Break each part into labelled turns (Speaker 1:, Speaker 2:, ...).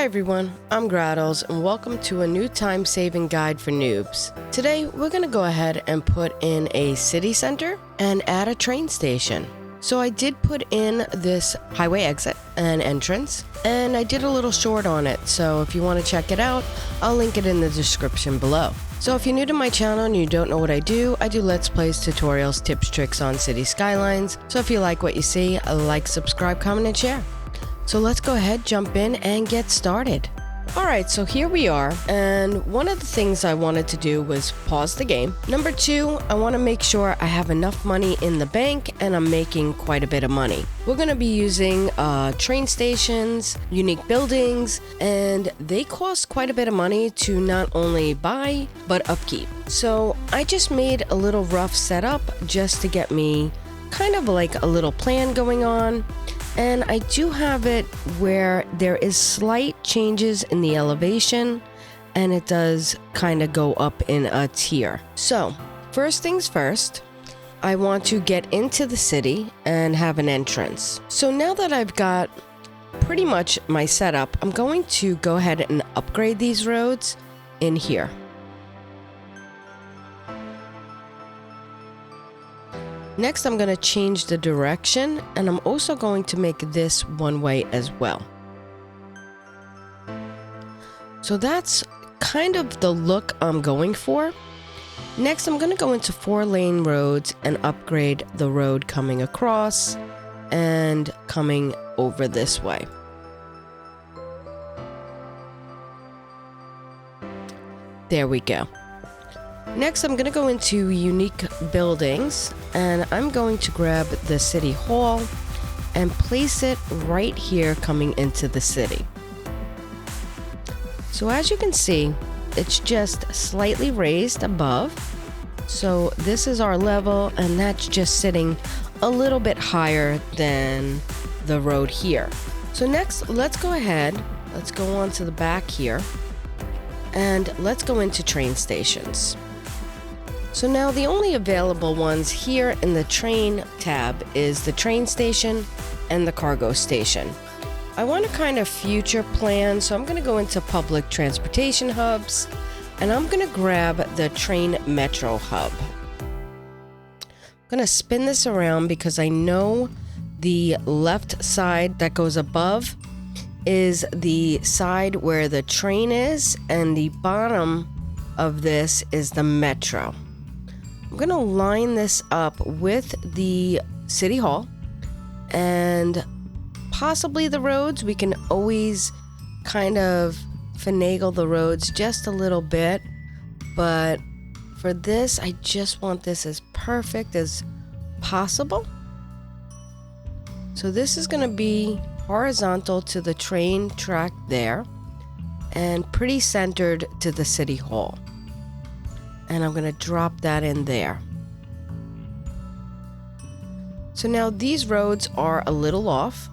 Speaker 1: Hi everyone, I'm Grahtles and welcome to a new time-saving guide for noobs. Today we're going to go ahead and put in a city center and add a train station. So I did put in this highway exit and entrance, and I did a little short on it, so if you want to check it out, I'll link it in the description below. So if you're new to my channel and you don't know what I do Let's Plays, tutorials, tips, tricks on city skylines. So if you like what you see, like, subscribe, comment, and share. So let's go ahead, jump in, and get started. Alright, so here we are, and one of the things I wanted to do was pause the game. Number two, I want to make sure I have enough money in the bank and I'm making quite a bit of money. We're going to be using train stations, unique buildings, and they cost quite a bit of money to not only buy, but upkeep. So I just made a little rough setup just to get me kind of like a little plan going on. And I do have it where there is slight changes in the elevation, and it does kind of go up in a tier. So first things first, I want to get into the city and have an entrance. So now that I've got pretty much my setup, I'm going to go ahead and upgrade these roads in here. Next, I'm going to change the direction, and I'm also going to make this one way as well. So that's kind of the look I'm going for. Next, I'm going to go into 4-lane roads and upgrade the road coming across and coming over this way. There we go. Next, I'm going to go into unique buildings, and I'm going to grab the city hall and place it right here coming into the city. So as you can see, it's just slightly raised above. So this is our level, and that's just sitting a little bit higher than the road here. So next, let's go ahead, let's go on to the back here, and let's go into train stations. So now the only available ones here in the train tab is the train station and the cargo station. I want to kind of future plan, so I'm going to go into public transportation hubs, and I'm going to grab the train metro hub. I'm going to spin this around because I know the left side that goes above is the side where the train is, and the bottom of this is the metro. I'm going to line this up with the city hall and possibly the roads. We can always kind of finagle the roads just a little bit, but for this, I just want this as perfect as possible. So this is going to be horizontal to the train track there and pretty centered to the city hall. And I'm going to drop that in there. So now these roads are a little off.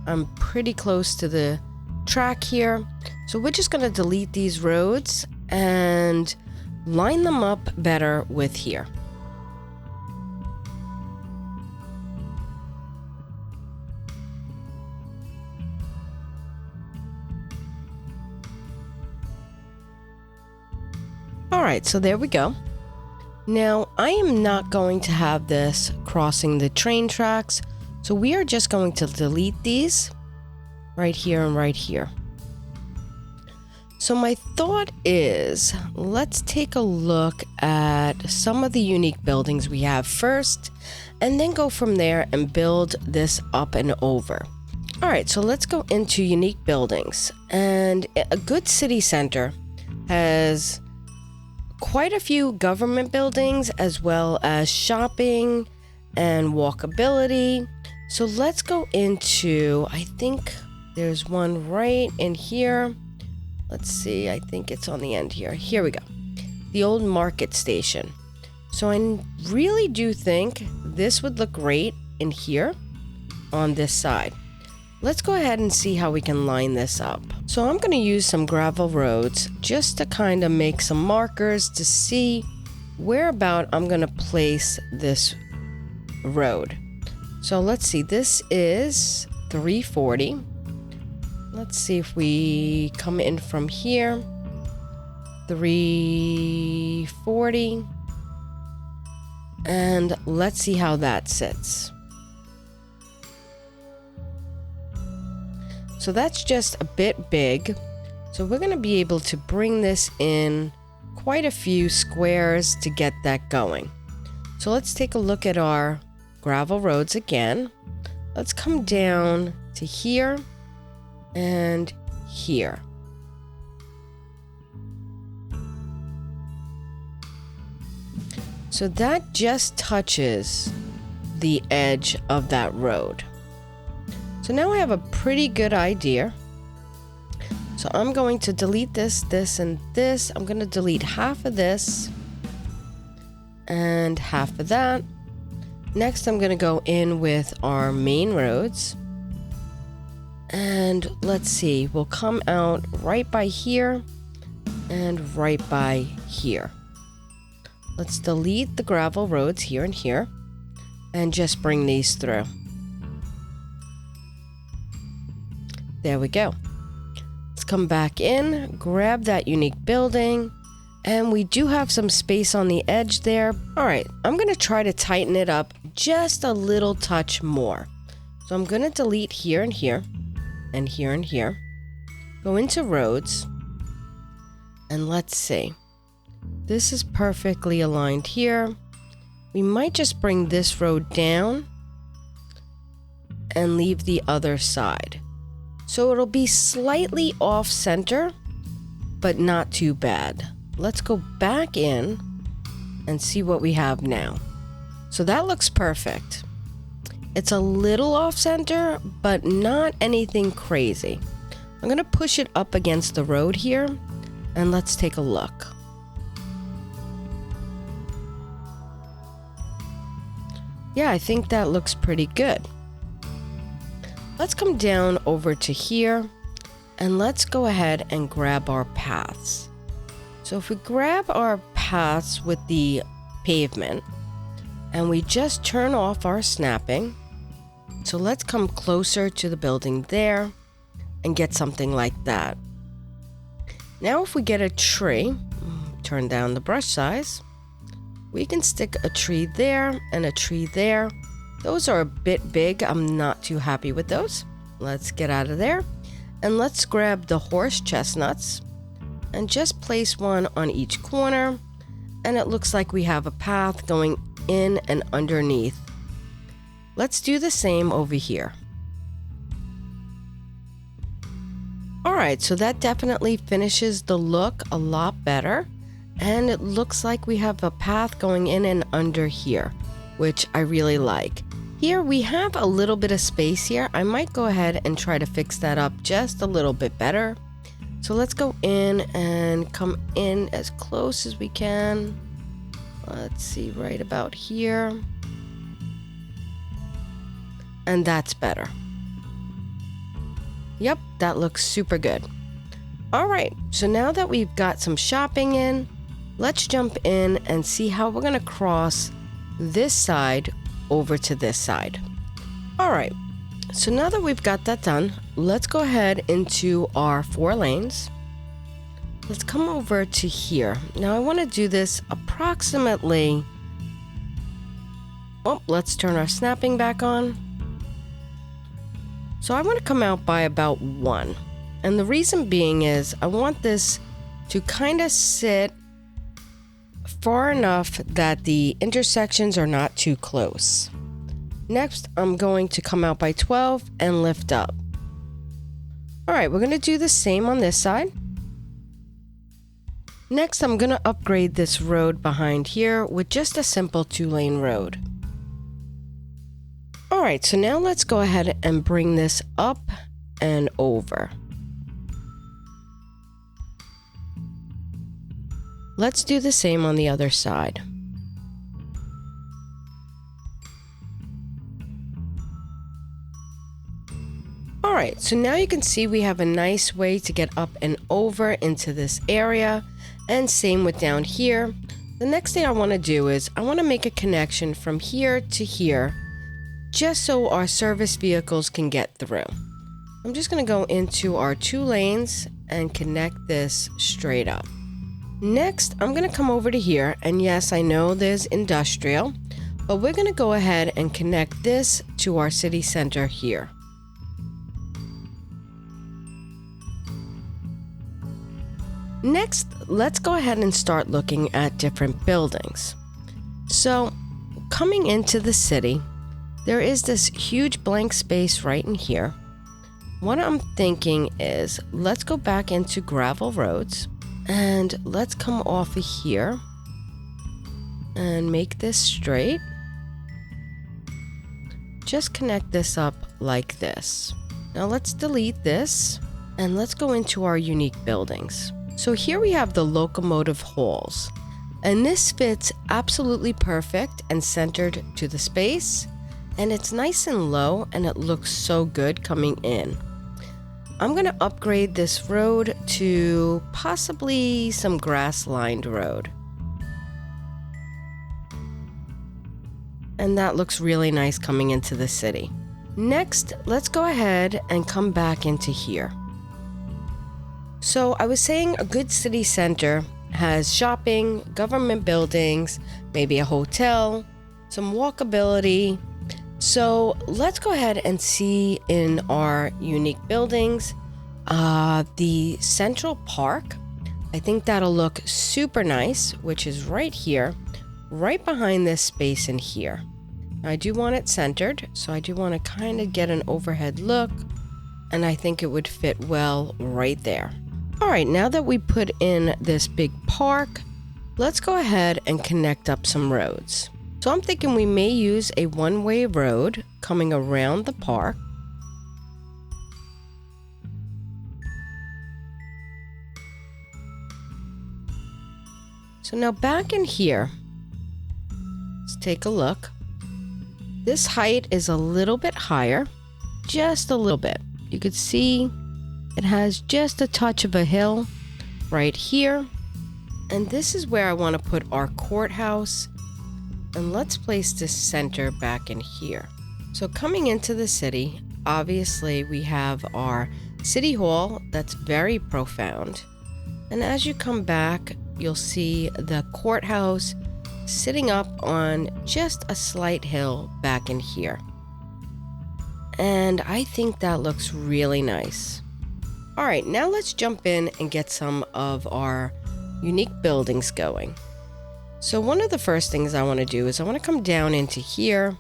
Speaker 1: I'm pretty close to the track here. So we're just going to delete these roads and line them up better with here. Alright, so there we go. Now, I am not going to have this crossing the train tracks, so we are just going to delete these right here and right here. So my thought is, let's take a look at some of the unique buildings we have first, and then go from there and build this up and over. Alright, so let's go into unique buildings. And a good city center has quite a few government buildings as well as shopping and walkability. So let's go into, I think there's one right in here. Let's see, I think it's on the end here. Here we go. The old market station. So I really do think this would look great in here on this side. Let's go ahead and see how we can line this up. So I'm going to use some gravel roads just to kind of make some markers to see where about I'm going to place this road. So let's see, this is 340. Let's see if we come in from here. 340. And let's see how that sits. So that's just a bit big. So we're going to be able to bring this in quite a few squares to get that going. So let's take a look at our gravel roads again. Let's come down to here and here. So that just touches the edge of that road. So now I have a pretty good idea. So I'm going to delete this, this, and this. I'm going to delete half of this and half of that. Next, I'm going to go in with our main roads. And let's see, we'll come out right by here and right by here. Let's delete the gravel roads here and here and just bring these through. There we go. Let's come back in, grab that unique building, and we do have some space on the edge there. All right, I'm going to try to tighten it up just a little touch more. So I'm going to delete here and here and here and here. Go into roads, and let's see. This is perfectly aligned here. We might just bring this road down and leave the other side. So it'll be slightly off center, but not too bad. Let's go back in and see what we have now. So that looks perfect. It's a little off center, but not anything crazy. I'm gonna push it up against the road here, and let's take a look. Yeah, I think that looks pretty good. Let's come down over to here and let's go ahead and grab our paths. So if we grab our paths with the pavement and we just turn off our snapping. So let's come closer to the building there and get something like that. Now if we get a tree, turn down the brush size, we can stick a tree there and a tree there. Those are a bit big. I'm not too happy with those. Let's get out of there. And let's grab the horse chestnuts and just place one on each corner. And it looks like we have a path going in and underneath. Let's do the same over here. All right, so that definitely finishes the look a lot better. And it looks like we have a path going in and under here, which I really like. Here we have a little bit of space here. I might go ahead and try to fix that up just a little bit better. So let's go in and come in as close as we can. Let's see, right about here. And that's better. Yep, that looks super good. All right, so now that we've got some shopping in, let's jump in and see how we're gonna cross this side over to this side. All right, so now that we've got that done, let's go ahead into our 4 lanes. Let's come over to here. Now I wanna do this approximately, let's turn our snapping back on. So I wanna come out by about 1. And the reason being is I want this to kind of sit far enough that the intersections are not too close. Next, I'm going to come out by 12 and lift up. All right, we're going to do the same on this side. Next, I'm going to upgrade this road behind here with just a simple 2-lane road. All right, so now let's go ahead and bring this up and over. Let's do the same on the other side. All right, so now you can see we have a nice way to get up and over into this area, and same with down here. The next thing I want to do is I want to make a connection from here to here, just so our service vehicles can get through. I'm just going to go into our 2 lanes and connect this straight up. Next, I'm going to come over to here, and yes, I know there's industrial, but we're going to go ahead and connect this to our city center here. Next, let's go ahead and start looking at different buildings. So, coming into the city, there is this huge blank space right in here. What I'm thinking is, let's go back into gravel roads, and let's come off of here and make this straight. Just connect this up like this. Now let's delete this, and let's go into our unique buildings. So here we have the locomotive halls, and this fits absolutely perfect and centered to the space, and it's nice and low, and it looks so good coming in. I'm going to upgrade this road to possibly some grass-lined road. And that looks really nice coming into the city. Next, let's go ahead and come back into here. So I was saying a good city center has shopping, government buildings, maybe a hotel, some walkability. So let's go ahead and see in our unique buildings, the Central Park. I think that'll look super nice, which is right here, right behind this space in here. Now, I do want it centered, so I do want to kind of get an overhead look, and I think it would fit well right there. All right, now that we put in this big park, let's go ahead and connect up some roads. So I'm thinking we may use a one-way road coming around the park. So now back in here, let's take a look. This height is a little bit higher, just a little bit. You could see it has just a touch of a hill right here. And this is where I want to put our courthouse. And let's place this center back in here. So coming into the city, obviously we have our city hall that's very profound. And as you come back, you'll see the courthouse sitting up on just a slight hill back in here. And I think that looks really nice. All right, now let's jump in and get some of our unique buildings going. So one of the first things I want to do is I want to come down into here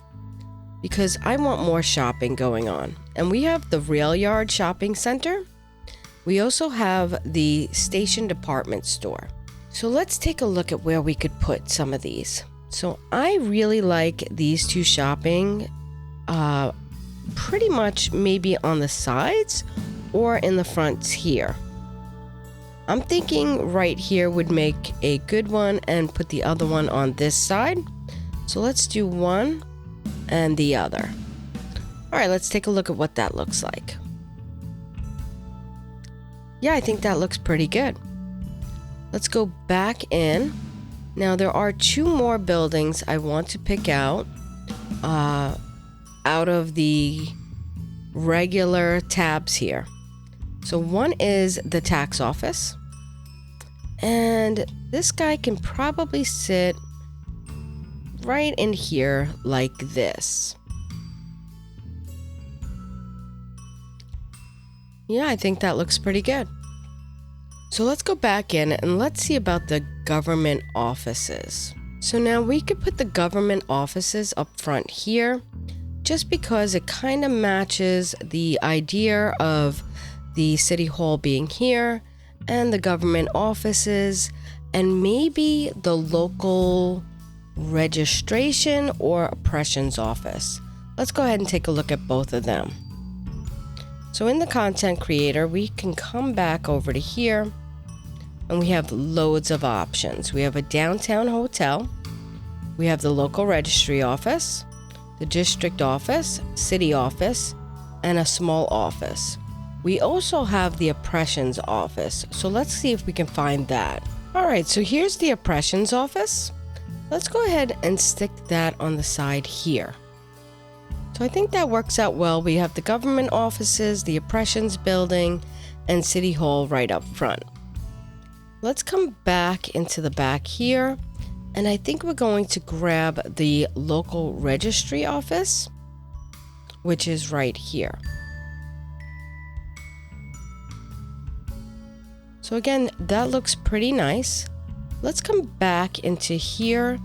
Speaker 1: because I want more shopping going on. And we have the Rail Yard Shopping Center. We also have the Station Department Store. So let's take a look at where we could put some of these. So I really like these 2 shopping pretty much maybe on the sides or in the fronts here. I'm thinking right here would make a good one and put the other one on this side. So let's do one and the other. All right, let's take a look at what that looks like. Yeah, I think that looks pretty good. Let's go back in. Now there are 2 more buildings I want to pick out of the regular tabs here. So one is the tax office. And this guy can probably sit right in here like this. Yeah, I think that looks pretty good. So let's go back in and let's see about the government offices. So now we could put the government offices up front here just because it kind of matches the idea of the city hall being here and the government offices and maybe the local registration or oppressions office. Let's go ahead and take a look at both of them. So in the content creator, we can come back over to here and we have loads of options. We have a downtown hotel, we have the local registry office, the district office, city office, and a small office. We also have the oppressions office, so let's see if we can find that. All right, so here's the oppressions office. Let's go ahead and stick that on the side here. So I think that works out well. We have the government offices, the Oppressions building, and City Hall right up front. Let's come back into the back here, and I think we're going to grab the local registry office, which is right here. So again, that looks pretty nice. Let's come back into here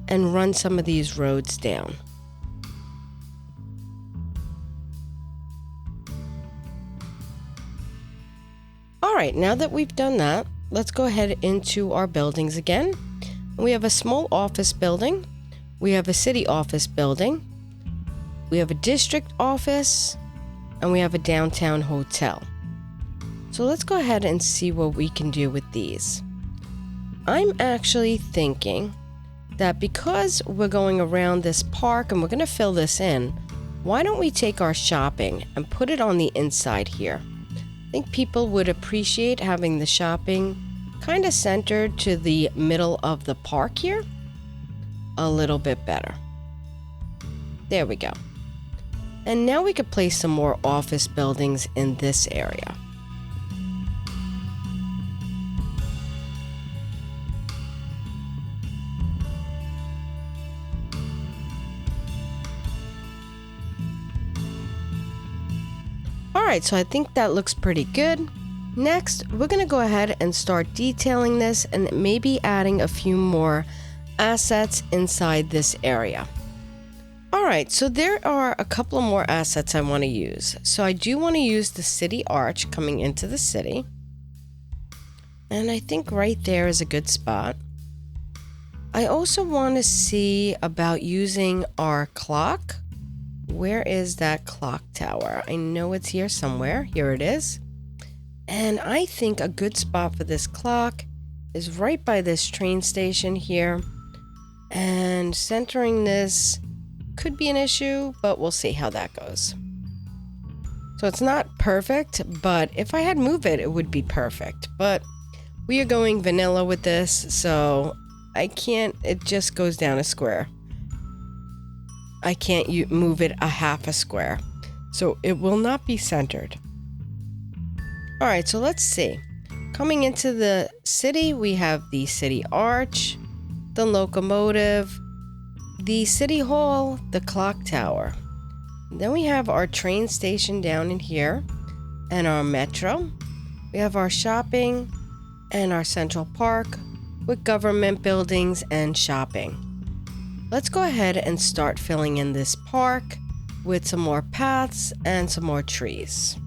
Speaker 1: and run some of these roads down. All right, now that we've done that, let's go ahead into our buildings again. We have a small office building. We have a city office building. We have a district office, and we have a downtown hotel. So let's go ahead and see what we can do with these. I'm actually thinking that because we're going around this park and we're going to fill this in, why don't we take our shopping and put it on the inside here? I think people would appreciate having the shopping kind of centered to the middle of the park here a little bit better. There we go. And now we could place some more office buildings in this area. Alright, so I think that looks pretty good. Next, we're going to go ahead and start detailing this and maybe adding a few more assets inside this area. Alright, so there are a couple of more assets I want to use. So I do want to use the city arch coming into the city. And I think right there is a good spot. I also want to see about using our clock. Where is that clock tower? I know it's here somewhere. Here it is. And I think a good spot for this clock is right by this train station here. And centering this could be an issue, but we'll see how that goes. So it's not perfect, but if I had moved it, it would be perfect. But we are going vanilla with this, so I can't, it just goes down a square. I can't move it a half a square, so it will not be centered. All right, so let's see. Coming into the city, we have the city arch, the locomotive, the city hall, the clock tower. Then we have our train station down in here and our metro. We have our shopping and our central park with government buildings and shopping. Let's go ahead and start filling in this park with some more paths and some more trees.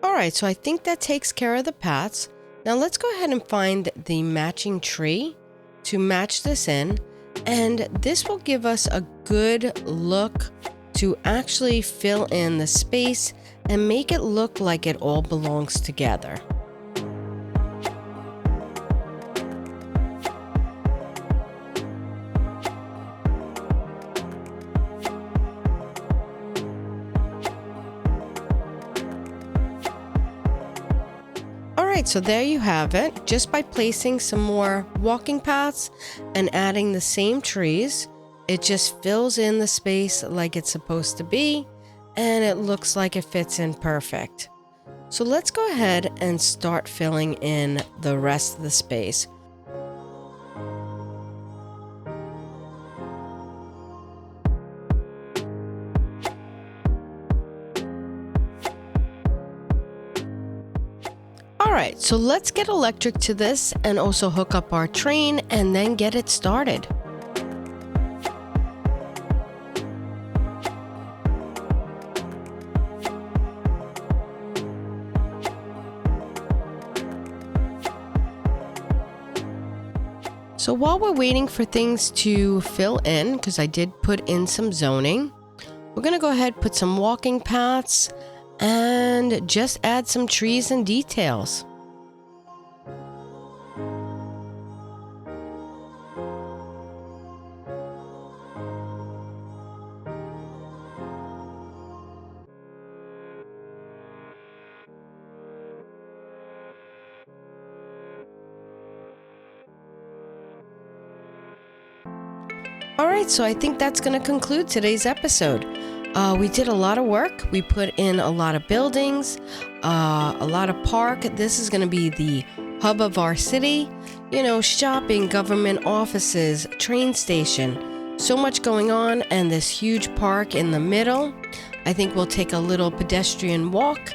Speaker 1: Alright, so I think that takes care of the paths. Now let's go ahead and find the matching tree to match this in, and this will give us a good look to actually fill in the space and make it look like it all belongs together. Alright, so there you have it. Just by placing some more walking paths and adding the same trees, it just fills in the space like it's supposed to be, and it looks like it fits in perfect. So let's go ahead and start filling in the rest of the space. Alright, so let's get electric to this and also hook up our train and then get it started. So while we're waiting for things to fill in, because I did put in some zoning, We're going to go ahead, put some walking paths, and just add some trees and details. Alright, so I think that's going to conclude today's episode. We did a lot of work. We put in a lot of buildings, a lot of park. This is going to be the hub of our city. You know, shopping, government offices, train station. So much going on, and this huge park in the middle. I think we'll take a little pedestrian walk.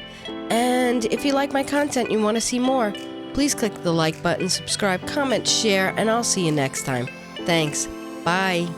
Speaker 1: And if you like my content, you want to see more, please click the like button, subscribe, comment, share, and I'll see you next time. Thanks. Bye.